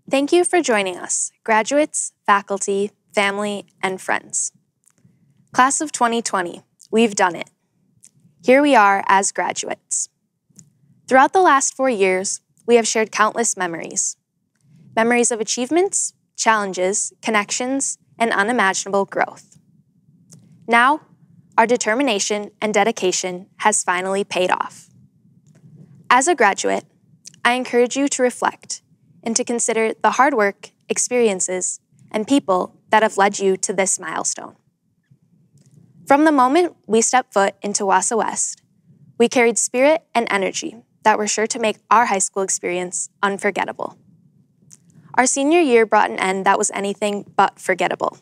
Thank you for joining us, graduates, faculty, family, and friends. Class of 2020, we've done it. Here we are as graduates. Throughout the last 4 years, we have shared countless memories. Memories of achievements, challenges, connections, and unimaginable growth. Now, our determination and dedication has finally paid off. As a graduate, I encourage you to reflect and to consider the hard work, experiences, and people that have led you to this milestone. From the moment we stepped foot into Wausau West, we carried spirit and energy that were sure to make our high school experience unforgettable. Our senior year brought an end that was anything but forgettable.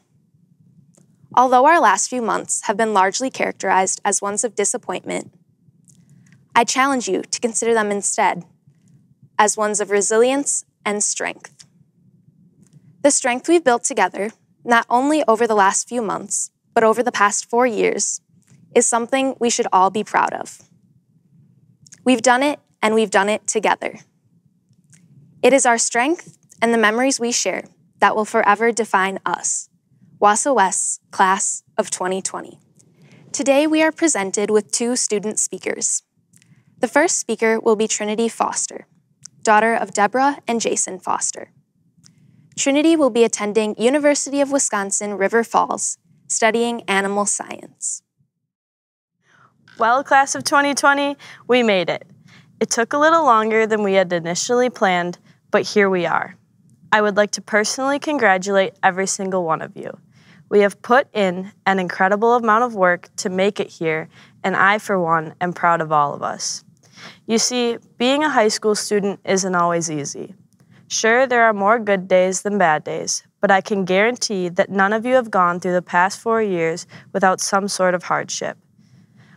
Although our last few months have been largely characterized as ones of disappointment, I challenge you to consider them instead as ones of resilience and strength. The strength we've built together, not only over the last few months, but over the past 4 years, is something we should all be proud of. We've done it, and we've done it together. It is our strength and the memories we share that will forever define us, Wausau West's Class of 2020. Today, we are presented with 2 student speakers. The first speaker will be Trinity Foster, daughter of Deborah and Jason Foster. Trinity will be attending University of Wisconsin River Falls, studying animal science. Well, Class of 2020, we made it. It took a little longer than we had initially planned, but here we are. I would like to personally congratulate every single one of you. We have put in an incredible amount of work to make it here, and I, for one, am proud of all of us. You see, being a high school student isn't always easy. Sure, there are more good days than bad days, but I can guarantee that none of you have gone through the past 4 years without some sort of hardship.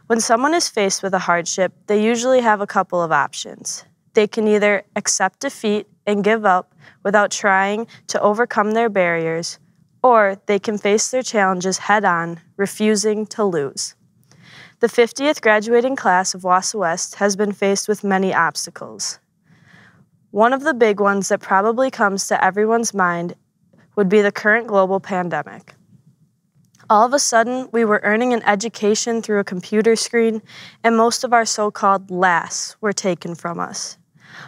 When someone is faced with a hardship, they usually have a couple of options. They can either accept defeat and give up without trying to overcome their barriers, or they can face their challenges head-on, refusing to lose. The 50th graduating class of Wausau West has been faced with many obstacles. One of the big ones that probably comes to everyone's mind would be the current global pandemic. All of a sudden, we were earning an education through a computer screen, and most of our so-called lasts were taken from us.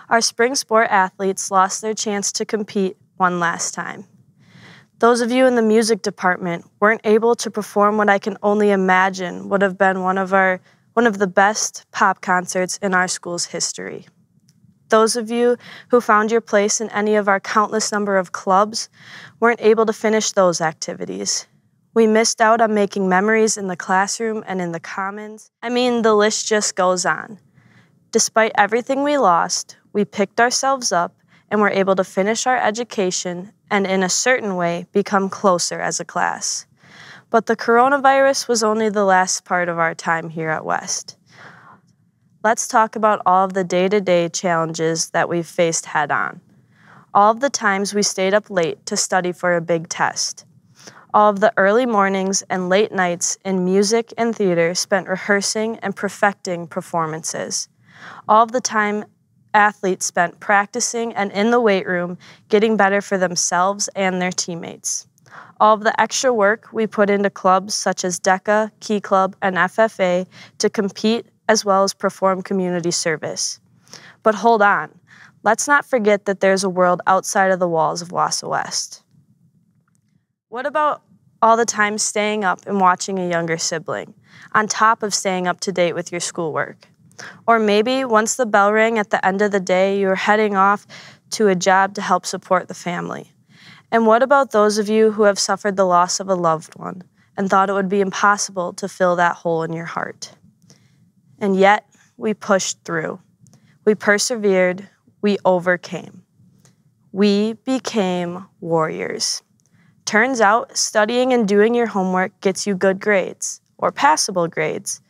Our spring sport athletes lost their chance to compete one last time. Those of you in the music department weren't able to perform what I can only imagine would have been one of the best pop concerts in our school's history. Those of you who found your place in any of our countless number of clubs weren't able to finish those activities. We missed out on making memories in the classroom and in the commons. I mean, the list just goes on. Despite everything we lost, we picked ourselves up and were able to finish our education and in a certain way become closer as a class. But the coronavirus was only the last part of our time here at West. Let's talk about all of the day-to-day challenges that we've faced head-on. All of the times we stayed up late to study for a big test. All of the early mornings and late nights in music and theater spent rehearsing and perfecting performances. All of the time athletes spent practicing and in the weight room getting better for themselves and their teammates. All of the extra work we put into clubs such as DECA, Key Club, and FFA to compete as well as perform community service. But hold on, let's not forget that there's a world outside of the walls of Wausau West. What about all the time staying up and watching a younger sibling, on top of staying up to date with your schoolwork? Or maybe once the bell rang at the end of the day, you were heading off to a job to help support the family. And what about those of you who have suffered the loss of a loved one and thought it would be impossible to fill that hole in your heart? And yet, we pushed through. We persevered. We overcame. We became warriors. Turns out, studying and doing your homework gets you good grades, or passable grades.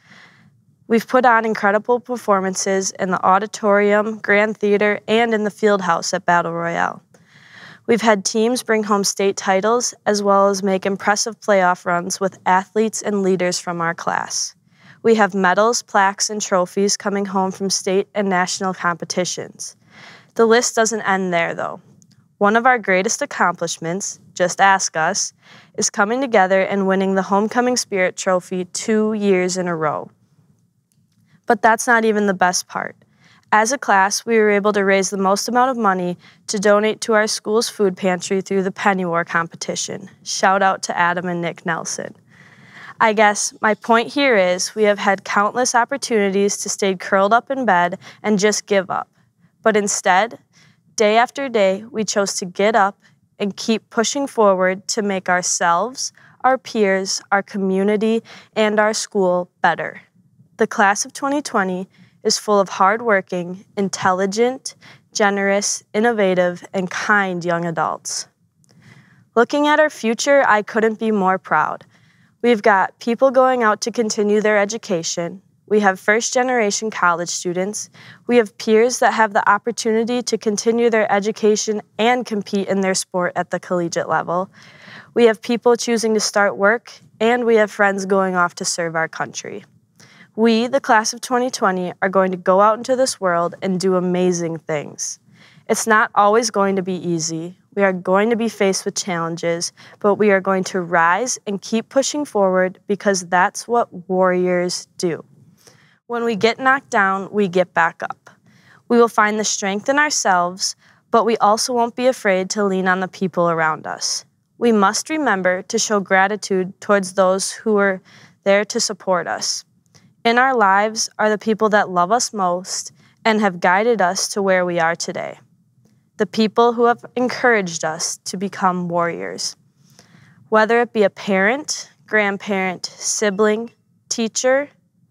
We've put on incredible performances in the auditorium, Grand Theater, and in the field house at Battle Royale. We've had teams bring home state titles, as well as make impressive playoff runs with athletes and leaders from our class. We have medals, plaques, and trophies coming home from state and national competitions. The list doesn't end there, though. One of our greatest accomplishments, just ask us, is coming together and winning the Homecoming Spirit Trophy 2 years in a row. But that's not even the best part. As a class, we were able to raise the most amount of money to donate to our school's food pantry through the Penny War competition. Shout out to Adam and Nick Nelson. I guess my point here is we have had countless opportunities to stay curled up in bed and just give up. But instead, day after day, we chose to get up and keep pushing forward to make ourselves, our peers, our community, and our school better. The class of 2020 is full of hardworking, intelligent, generous, innovative, and kind young adults. Looking at our future, I couldn't be more proud. We've got people going out to continue their education. We have first-generation college students. We have peers that have the opportunity to continue their education and compete in their sport at the collegiate level. We have people choosing to start work, and we have friends going off to serve our country. We, the class of 2020, are going to go out into this world and do amazing things. It's not always going to be easy. We are going to be faced with challenges, but we are going to rise and keep pushing forward because that's what warriors do. When we get knocked down, we get back up. We will find the strength in ourselves, but we also won't be afraid to lean on the people around us. We must remember to show gratitude towards those who are there to support us. In our lives are the people that love us most and have guided us to where we are today. The people who have encouraged us to become warriors. Whether it be a parent, grandparent, sibling, teacher,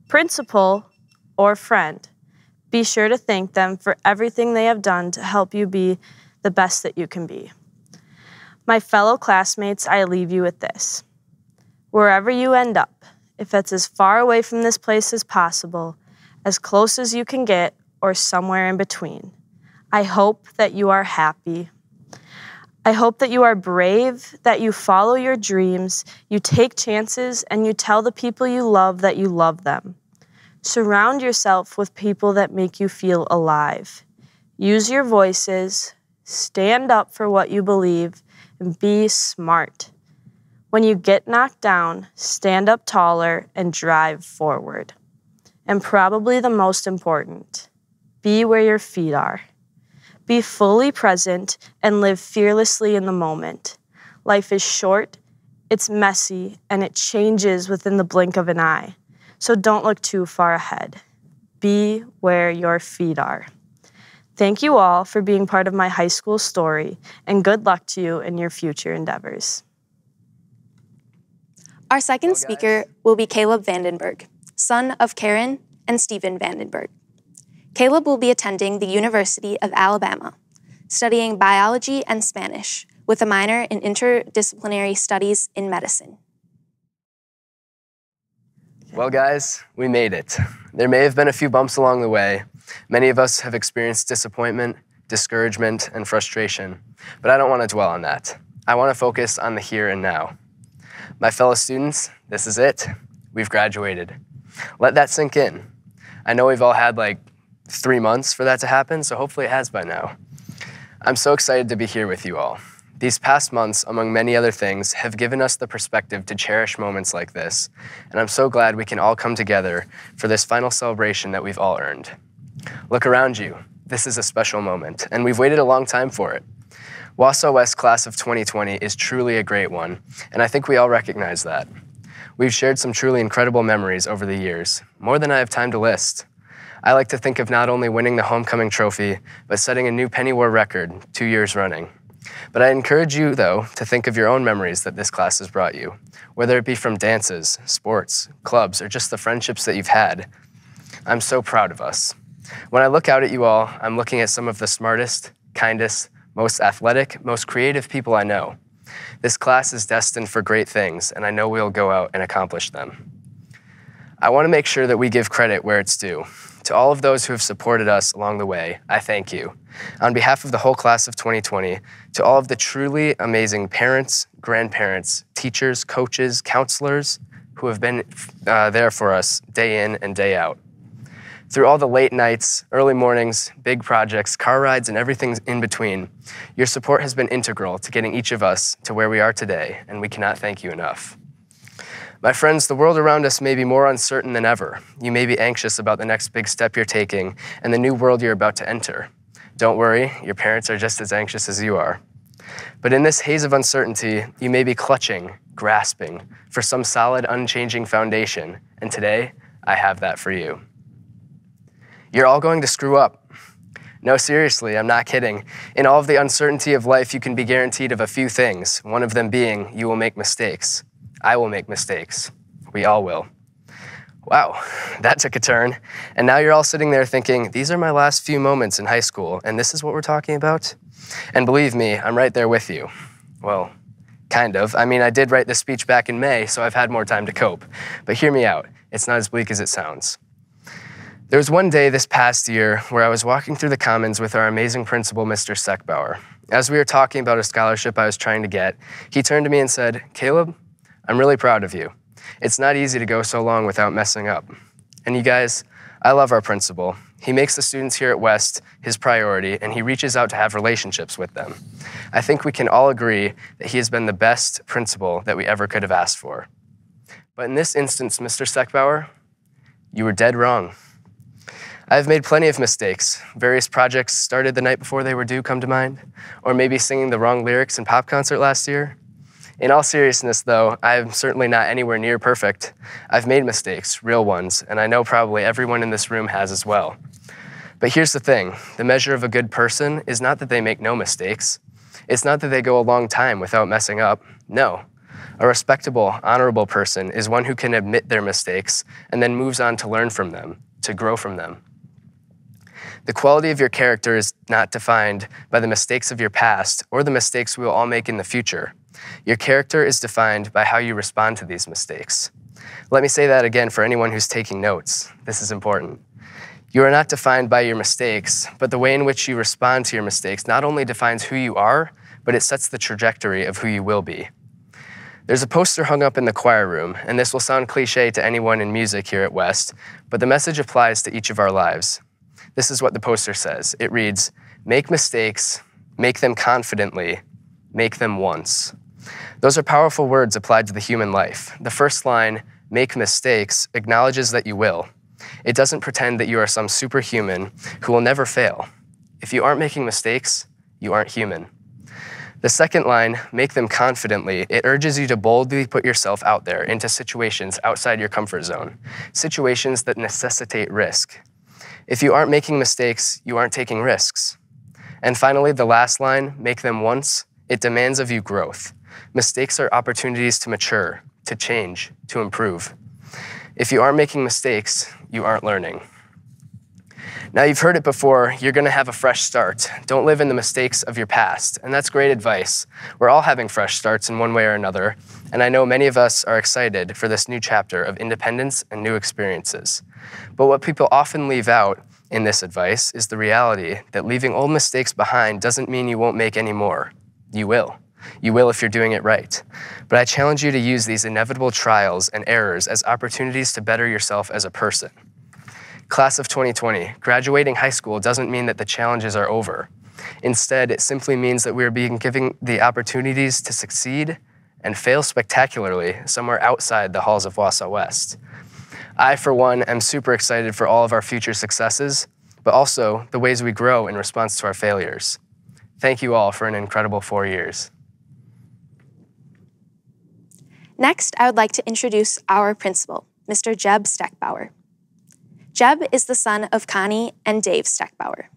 principal, or friend, be sure to thank them for everything they have done to help you be the best that you can be. My fellow classmates, I leave you with this. Wherever you end up, if it's as far away from this place as possible, as close as you can get, or somewhere in between, I hope that you are happy. I hope that you are brave, that you follow your dreams, you take chances, and you tell the people you love that you love them. Surround yourself with people that make you feel alive. Use your voices, stand up for what you believe, and be smart. When you get knocked down, stand up taller and drive forward. And probably the most important, be where your feet are. Be fully present and live fearlessly in the moment. Life is short, it's messy, and it changes within the blink of an eye. So don't look too far ahead. Be where your feet are. Thank you all for being part of my high school story, and good luck to you in your future endeavors. Our second speaker will be Caleb Vandenberg, son of Karen and Stephen Vandenberg. Caleb will be attending the University of Alabama, studying biology and Spanish, with a minor in interdisciplinary studies in medicine. Well, guys, we made it. There may have been a few bumps along the way. Many of us have experienced disappointment, discouragement, and frustration, but I don't want to dwell on that. I want to focus on the here and now. My fellow students, this is it. We've graduated. Let that sink in. I know we've all had like 3 months for that to happen, so hopefully it has by now. I'm so excited to be here with you all. These past months, among many other things, have given us the perspective to cherish moments like this, and I'm so glad we can all come together for this final celebration that we've all earned. Look around you. This is a special moment, and we've waited a long time for it. Wausau West Class of 2020 is truly a great one, and I think we all recognize that. We've shared some truly incredible memories over the years, more than I have time to list. I like to think of not only winning the homecoming trophy, but setting a new Penny War record 2 years running. But I encourage you, though, to think of your own memories that this class has brought you, whether it be from dances, sports, clubs, or just the friendships that you've had. I'm so proud of us. When I look out at you all, I'm looking at some of the smartest, kindest, most athletic, most creative people I know. This class is destined for great things, and I know we'll go out and accomplish them. I want to make sure that we give credit where it's due. To all of those who have supported us along the way, I thank you. On behalf of the whole class of 2020, to all of the truly amazing parents, grandparents, teachers, coaches, counselors who have been there for us day in and day out. Through all the late nights, early mornings, big projects, car rides, and everything in between, your support has been integral to getting each of us to where we are today, and we cannot thank you enough. My friends, the world around us may be more uncertain than ever. You may be anxious about the next big step you're taking and the new world you're about to enter. Don't worry, your parents are just as anxious as you are. But in this haze of uncertainty, you may be clutching, grasping for some solid, unchanging foundation, and today, I have that for you. You're all going to screw up. No, seriously, I'm not kidding. In all of the uncertainty of life, you can be guaranteed of a few things, one of them being you will make mistakes. I will make mistakes. We all will. Wow, that took a turn. And now you're all sitting there thinking, these are my last few moments in high school, and this is what we're talking about? And believe me, I'm right there with you. Well, kind of. I mean, I did write this speech back in May, so I've had more time to cope. But hear me out. It's not as bleak as it sounds. There was one day this past year where I was walking through the Commons with our amazing principal, Mr. Seckbauer. As we were talking about a scholarship I was trying to get, he turned to me and said, "Caleb, I'm really proud of you. It's not easy to go so long without messing up." And you guys, I love our principal. He makes the students here at West his priority, and he reaches out to have relationships with them. I think we can all agree that he has been the best principal that we ever could have asked for. But in this instance, Mr. Seckbauer, you were dead wrong. I've made plenty of mistakes. Various projects started the night before they were due come to mind, or maybe singing the wrong lyrics in pop concert last year. In all seriousness, though, I'm certainly not anywhere near perfect. I've made mistakes, real ones, and I know probably everyone in this room has as well. But here's the thing. The measure of a good person is not that they make no mistakes. It's not that they go a long time without messing up. No. A respectable, honorable person is one who can admit their mistakes and then moves on to learn from them, to grow from them. The quality of your character is not defined by the mistakes of your past or the mistakes we will all make in the future. Your character is defined by how you respond to these mistakes. Let me say that again for anyone who's taking notes. This is important. You are not defined by your mistakes, but the way in which you respond to your mistakes not only defines who you are, but it sets the trajectory of who you will be. There's a poster hung up in the choir room, and this will sound cliche to anyone in music here at West, but the message applies to each of our lives. This is what the poster says. It reads, "Make mistakes, make them confidently, make them once." Those are powerful words applied to the human life. The first line, "make mistakes," acknowledges that you will. It doesn't pretend that you are some superhuman who will never fail. If you aren't making mistakes, you aren't human. The second line, "make them confidently," it urges you to boldly put yourself out there into situations outside your comfort zone, situations that necessitate risk. If you aren't making mistakes, you aren't taking risks. And finally, the last line, "make them once," it demands of you growth. Mistakes are opportunities to mature, to change, to improve. If you aren't making mistakes, you aren't learning. Now, you've heard it before, you're gonna have a fresh start. Don't live in the mistakes of your past, and that's great advice. We're all having fresh starts in one way or another, and I know many of us are excited for this new chapter of independence and new experiences. But what people often leave out in this advice is the reality that leaving old mistakes behind doesn't mean you won't make any more. You will. You will if you're doing it right. But I challenge you to use these inevitable trials and errors as opportunities to better yourself as a person. Class of 2020, graduating high school doesn't mean that the challenges are over. Instead, it simply means that we are being given the opportunities to succeed and fail spectacularly somewhere outside the halls of Wausau West. I, for one, am super excited for all of our future successes, but also the ways we grow in response to our failures. Thank you all for an incredible 4 years. Next, I would like to introduce our principal, Mr. Jeb Steckbauer. Jeb is the son of Connie and Dave Steckbauer.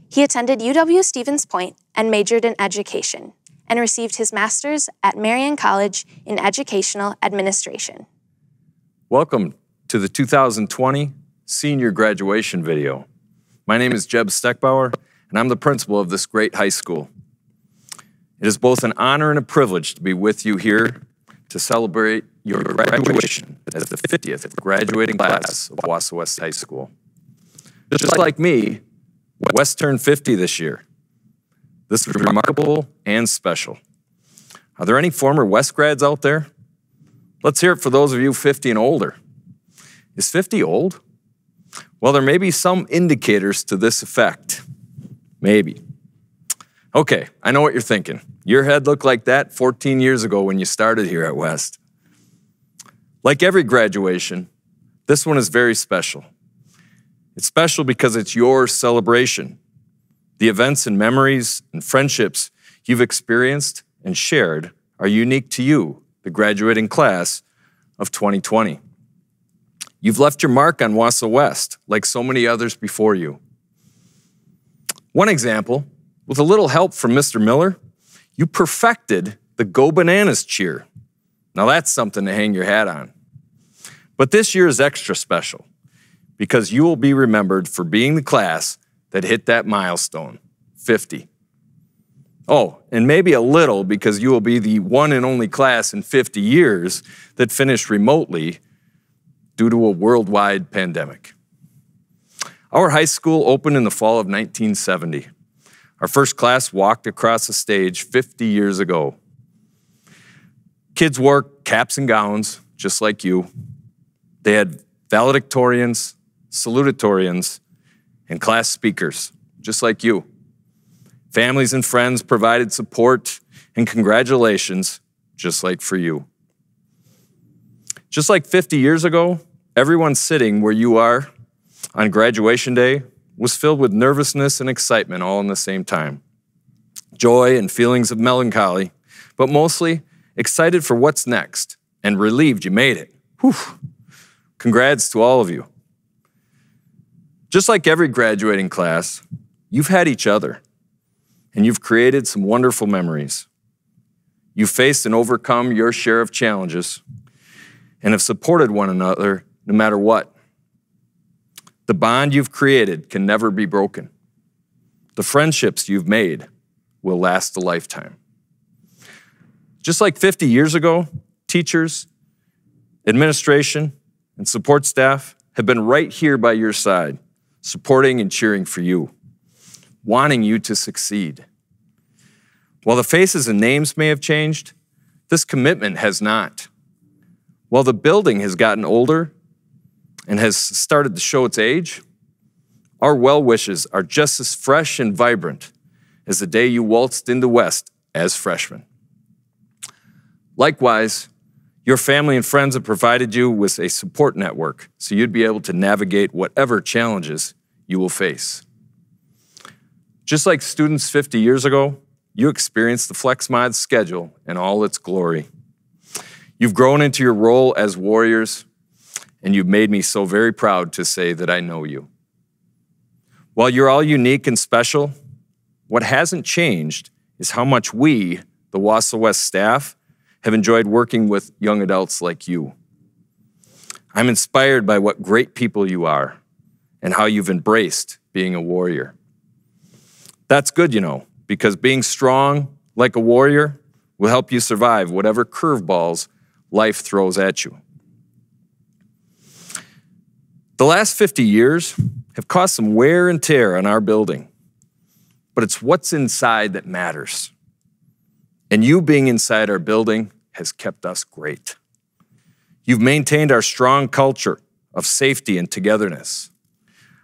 He attended UW-Stevens Point and majored in education and received his master's at Marian College in Educational Administration. Welcome to the 2020 senior graduation video. My name is Jeb Steckbauer, and I'm the principal of this great high school. It is both an honor and a privilege to be with you here to celebrate your graduation as the 50th graduating class of Wausau West High School. Just like me, West turned 50 this year. This is remarkable and special. Are there any former West grads out there? Let's hear it for those of you 50 and older. Is 50 old? Well, there may be some indicators to this effect. Maybe. Okay, I know what you're thinking. Your head looked like that 14 years ago when you started here at West. Like every graduation, this one is very special. It's special because it's your celebration. The events and memories and friendships you've experienced and shared are unique to you, the graduating class of 2020. You've left your mark on Wausau West, like so many others before you. One example, with a little help from Mr. Miller, you perfected the Go Bananas cheer. Now that's something to hang your hat on. But this year is extra special because you will be remembered for being the class that hit that milestone, 50. Oh, and maybe a little because you will be the one and only class in 50 years that finished remotely due to a worldwide pandemic. Our high school opened in the fall of 1970. Our first class walked across the stage 50 years ago. Kids wore caps and gowns, just like you. They had valedictorians, salutatorians, and class speakers, just like you. Families and friends provided support and congratulations, just like for you. Just like 50 years ago, everyone sitting where you are on graduation day was filled with nervousness and excitement all in the same time. Joy and feelings of melancholy, but mostly excited for what's next and relieved you made it. Whew. Congrats to all of you. Just like every graduating class, you've had each other, and you've created some wonderful memories. You've faced and overcome your share of challenges and have supported one another no matter what. The bond you've created can never be broken. The friendships you've made will last a lifetime. Just like 50 years ago, teachers, administration, and support staff have been right here by your side, supporting and cheering for you, wanting you to succeed. While the faces and names may have changed, this commitment has not. While the building has gotten older and has started to show its age, our well wishes are just as fresh and vibrant as the day you waltzed into West as freshmen. Likewise, your family and friends have provided you with a support network so you'd be able to navigate whatever challenges you will face. Just like students 50 years ago, you experienced the FlexMod schedule in all its glory. You've grown into your role as warriors, and you've made me so very proud to say that I know you. While you're all unique and special, what hasn't changed is how much we, the Wausau West staff, have enjoyed working with young adults like you. I'm inspired by what great people you are and how you've embraced being a warrior. That's good, you know, because being strong like a warrior will help you survive whatever curveballs life throws at you. The last 50 years have caused some wear and tear on our building, but it's what's inside that matters. And you being inside our building has kept us great. You've maintained our strong culture of safety and togetherness.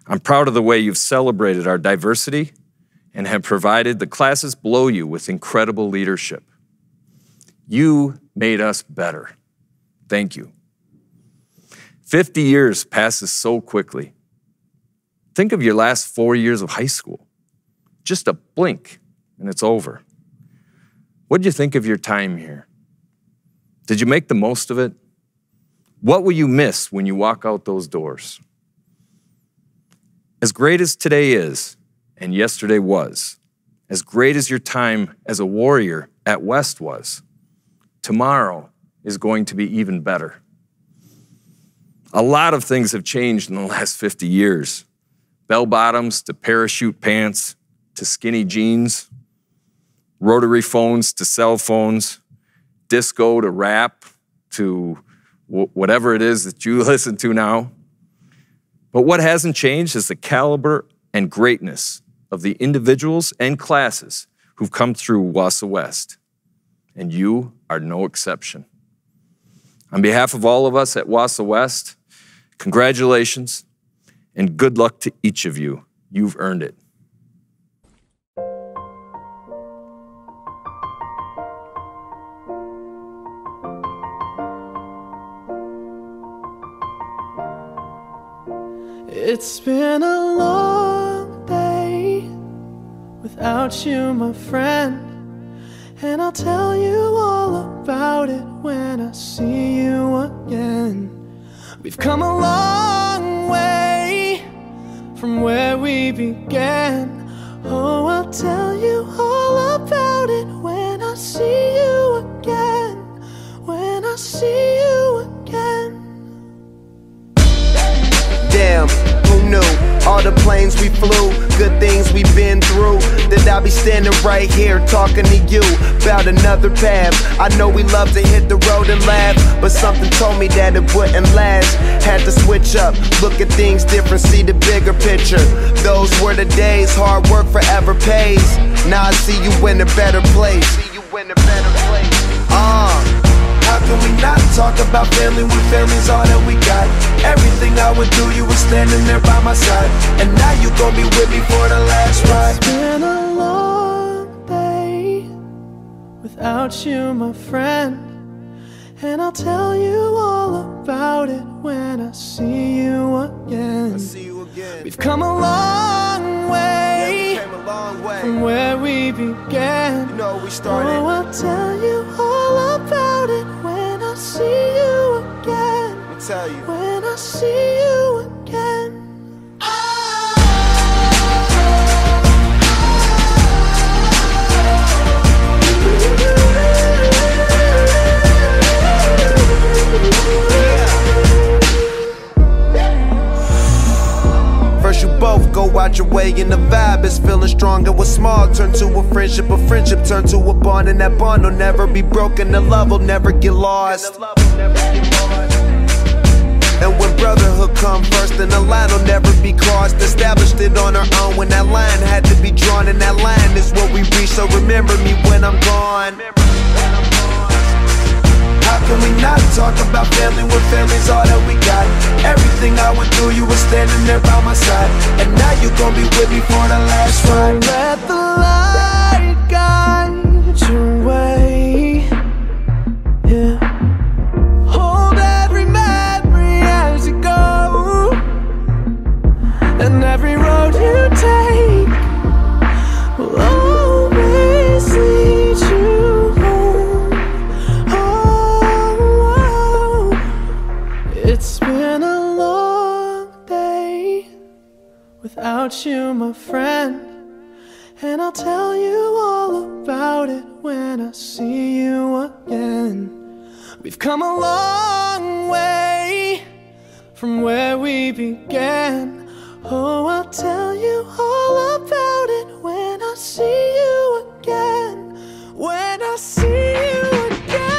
I'm proud of the way you've celebrated our diversity and have provided the classes below you with incredible leadership. You made us better. Thank you. 50 years passes so quickly. Think of your last 4 years of high school. Just a blink and it's over. What did you think of your time here? Did you make the most of it? What will you miss when you walk out those doors? As great as today is, and yesterday was, as great as your time as a warrior at West was, tomorrow is going to be even better. A lot of things have changed in the last 50 years. Bell bottoms to parachute pants to skinny jeans, rotary phones to cell phones, disco to rap to whatever it is that you listen to now. But what hasn't changed is the caliber and greatness of the individuals and classes who've come through Wausau West. And you are no exception. On behalf of all of us at Wausau West, congratulations and good luck to each of you. You've earned it. It's been a long day without you, my friend, and I'll tell you all about it when I see you again. We've come a long way from where we began. Oh, I'll tell you all about it when I see you again. When I see you again. Damn, who knew? All the planes we flew, good things we've been through, that I'll be standing right here talking to you about another path. I know we love to hit the road and laugh, but something told me that it wouldn't last. Had to switch up, look at things different, see the bigger picture. Those were the days, hard work forever pays. Now I see you in a better place. How can we not talk about family when family's all that we got? Everything I would do, you were standing there by my side, and now you gon' be with me for the last ride. It's been a long day without you, my friend, and I'll tell you all about it when I see you again. We've come a long way, from where we began. You know we started. Oh, I'll tell you all about it when I see you again. Let me tell you. When I see you again. First you both go out your way and the vibe is feeling strong, and what's small turn to a friendship turn to a bond, and that bond will never be broken, the love will never get lost. And when brotherhood come first, then the line will never be crossed. Established it on our own when that line had to be drawn, and that line is what we reach, so remember me when I'm gone. How can we not talk about family when family's all that we got? Everything I went through, you were standing there by my side, and now you gon' be with me for the last ride. Let the light guide your way. Yeah. Hold every memory as you go, and every road you take will always lead you home. Oh, it's been a long day without you, my friend, and I'll tell you all about it when I see you again. We've come a long way from where we began. Oh, I'll tell you all about it when I see you again. When I see you again.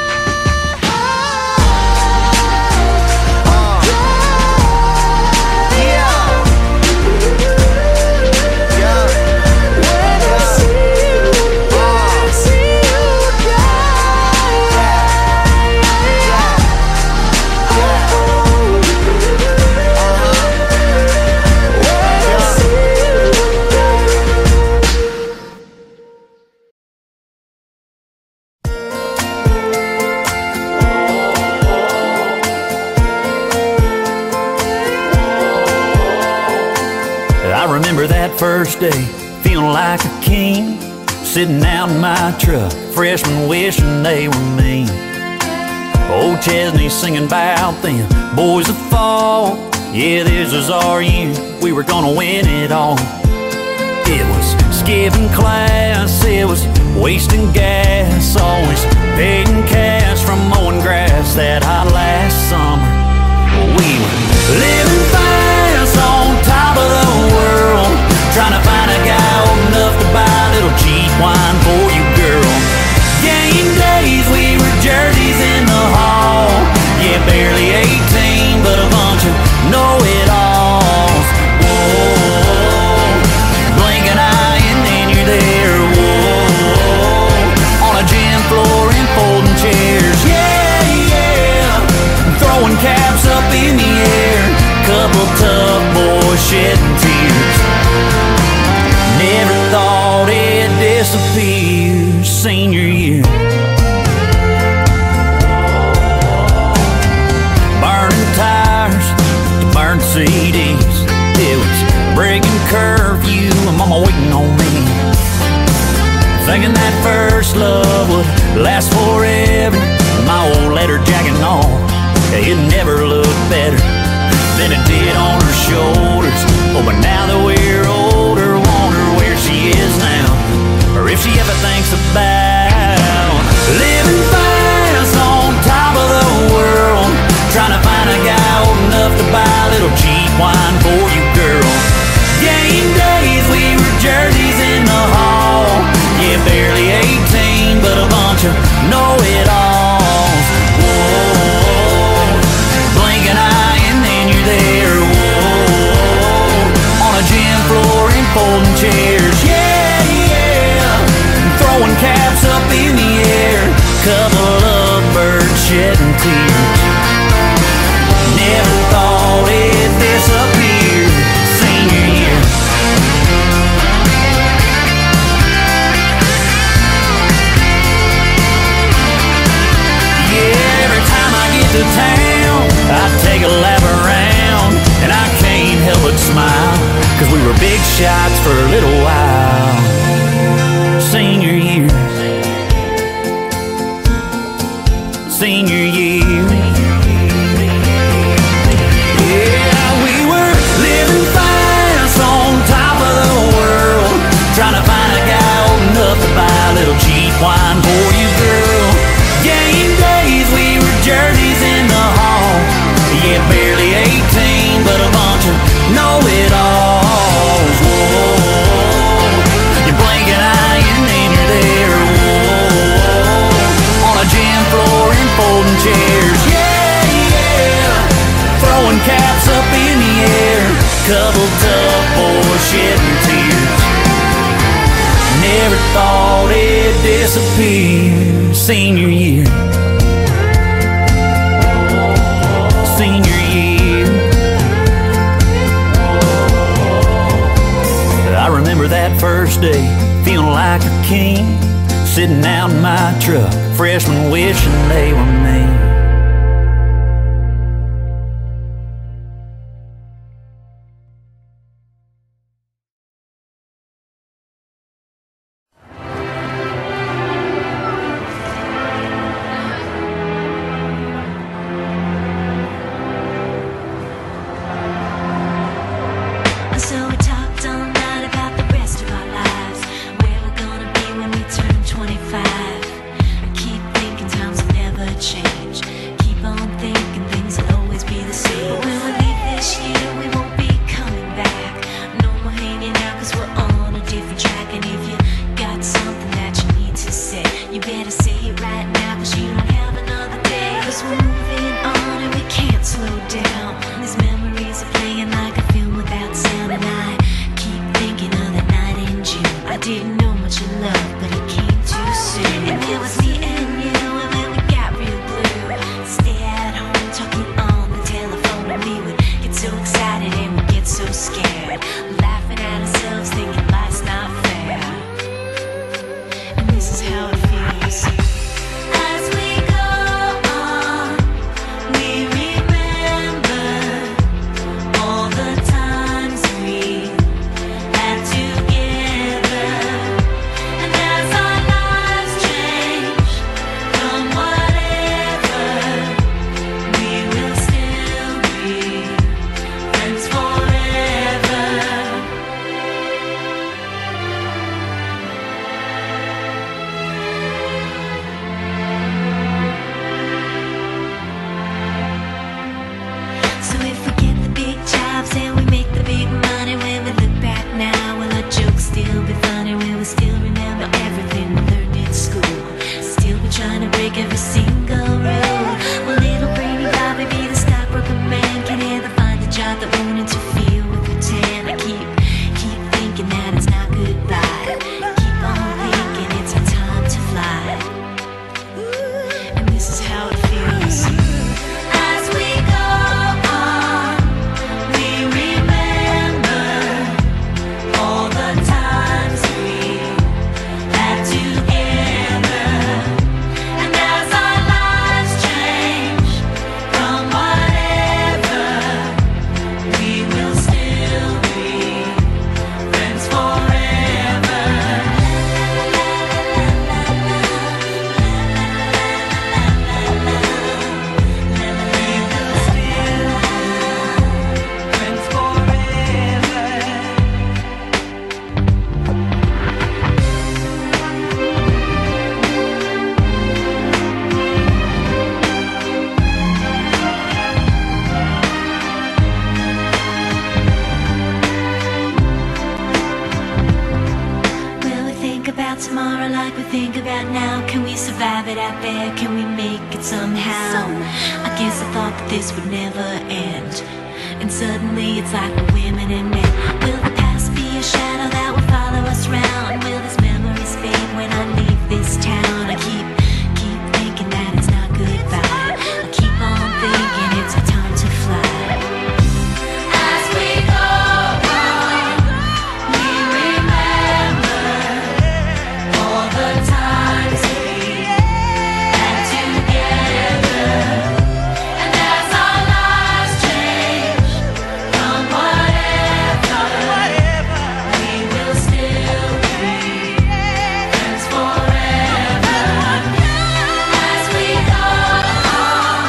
I remember that first day, feeling like a king, sitting out in my truck, freshmen wishing they were me. Old Chesney singing about them boys of fall. Yeah, this was our year, we were gonna win it all. It was skipping class, it was wasting gas, always paid in cash from mowing grass that hot last summer. We were living fast on top of the world, trying to find a guy old enough to buy a little cheap wine for you, girl. Game days, we were jerseys in the hall. Yeah, barely 18, but a bunch of know-it-alls. Whoa, blink an eye and then you're there. Whoa, on a gym floor and folding chairs. Yeah, yeah, throwing caps up in the air. Couple tough boys shedding tears. Never thought it'd disappear. Senior year. Burning tires to burn CDs. It was breaking curfew and mama waiting on me. Thinking that first love would last forever. My old leather jacket and all, it never looked better than it did on her shoulders. Oh, but now that we're older, wonder where she is now, or if she ever thinks about living fast on top of the world, trying to find a guy old enough to buy a little cheap wine for you, girl. Game days, we were jerseys in the hall. Yeah, barely 18, but a bunch of know-it-alls. Whoa, blink an eye and then you're there. Whoa, on a gym floor and folding chairs. Yeah, yeah, throwing caps up in the air. Couple of birds shedding tears. Never thought it'd disappear. Senior year. Yeah, every time I get to town, I take a lap around, and I can't help but smile, 'cause we were big shots for a little while. Senior year. Senior year. Yeah, we were living fast on top of the world, trying to find a guy old enough to buy a little cheap wine for you, girl. Game days, we were jerseys in the hall. Yeah, barely 18, but a bunch of know-it-alls. Whoa, you blink an eye and then you're there. Whoa, on a gym floor and folding chairs. Yeah, yeah, throwing caps up in the air. Couple tough boys shedding tears. Never thought it'd disappear. Senior year. Senior year. I remember that first day, feeling like a king, sitting out in my truck, freshmen wishing they were me. So we talked all night about the rest of our lives, where we're gonna be when we turn 25. I keep thinking times will never change. tomorrow like we think about now? Can we survive it out there? Can we make it somehow? I guess I thought that this would never end, and suddenly it's like we're women and men. Will the past be a shadow that will follow us round? Will these memories fade when I leave this town? I keep thinking that it's not goodbye. I keep on thinking it's our time to fly. As we go on, we remember all the times we had together. And as our lives change from whatever, we will still be friends forever. As we go on,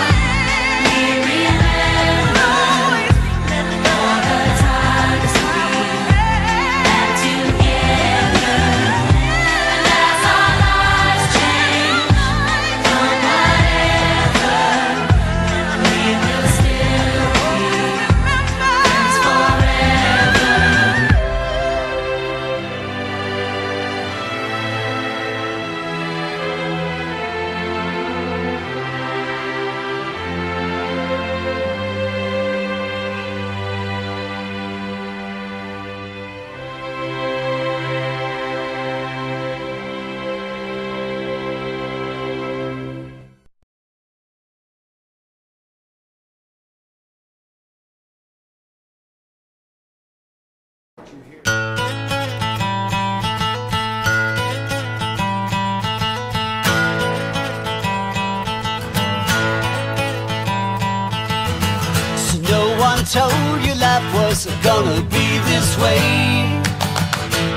we remember all the times we had together. And as our lives change from whatever, we will still be friends forever. So no one told you life was gonna be this way.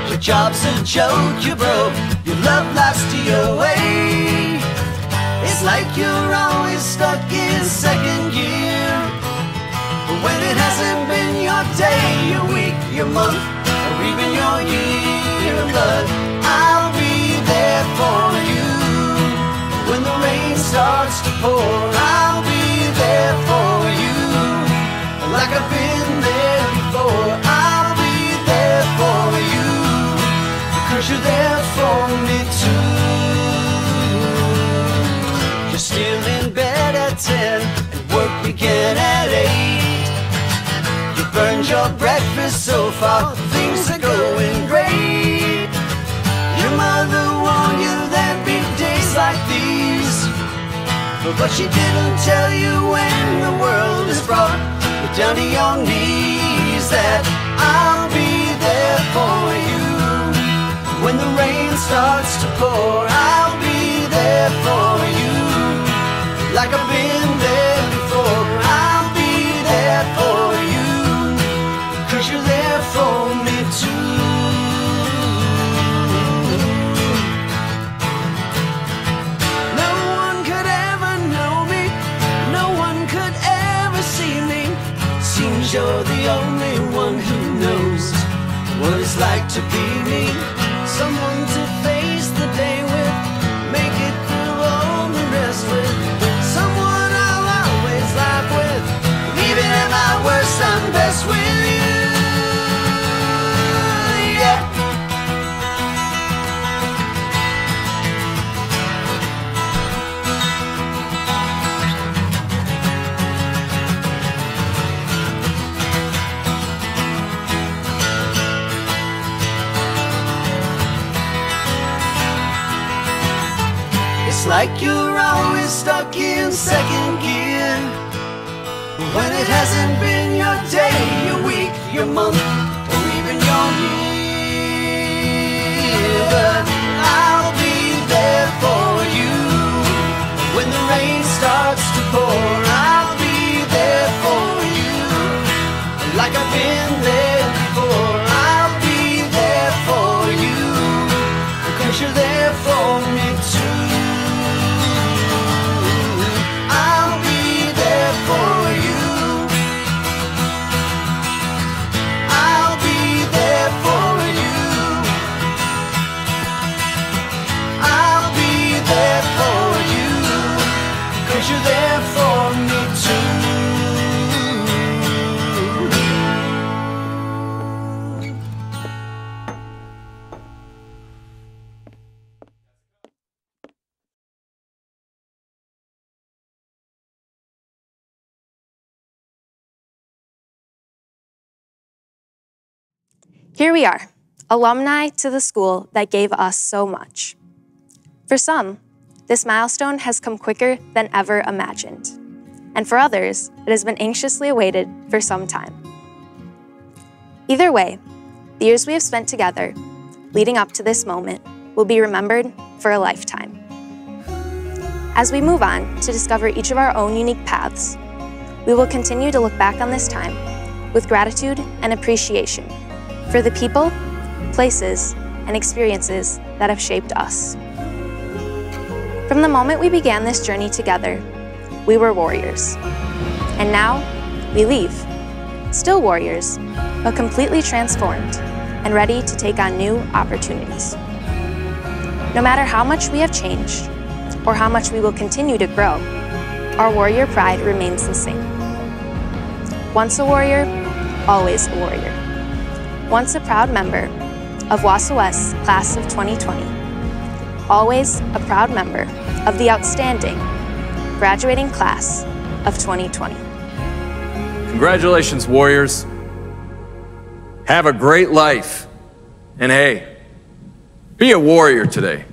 Your job's a joke, you broke, your love life's to your way. It's like you're always stuck in second gear. But when it hasn't been your day, your week, your month, or even your year, but I'll be there for you. When the rain starts to pour, I'll be there for you. Like I've been there before, I'll be there for you. Because you're there for me too. You're still in bed at 10 and work began at 8. You burned your breakfast so far, things are going great. Your mother warned you there'd be days like these, but she didn't tell you when the world is brought you down to your knees that I'll be there for you. When the rain starts to pour, I'll be there for you. Like I've been there before, I'll be there for you. 'Cause you're there for me too. No one could ever know me, no one could ever see me. Seems you're the only one who knows what it's like to be me. Someone to face the day with, make it through all the rest with. Someone I'll always laugh with, even at my worst I'm best with you. Yeah. It's like you're always stuck in second gear. When it hasn't been your day, your week, your month, or even your year. But I'll be there for you. When the rain starts to pour, I'll be there for you. Like I've been there before, I'll be there for you. Because you're there for me too. I'll be there for you. I'll be there for you. I'll be there for you. 'Cause you're there for me too. Here we are, alumni to the school that gave us so much. For some, this milestone has come quicker than ever imagined. And for others, it has been anxiously awaited for some time. Either way, the years we have spent together, leading up to this moment, will be remembered for a lifetime. As we move on to discover each of our own unique paths, we will continue to look back on this time with gratitude and appreciation for the people, places, and experiences that have shaped us. From the moment we began this journey together, we were warriors. And now, we leave, still warriors, but completely transformed and ready to take on new opportunities. No matter how much we have changed, or how much we will continue to grow, our warrior pride remains the same. Once a warrior, always a warrior. Once a proud member of Wausau's class of 2020, always a proud member of the outstanding graduating class of 2020. Congratulations, Warriors. Have a great life. And hey, be a warrior today.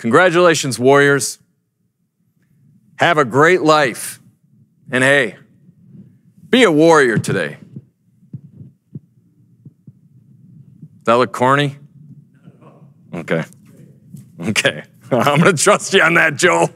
Congratulations, Warriors. Have a great life. And hey, be a warrior today. Does that look corny? Okay. Okay. I'm going to trust you on that, Joe.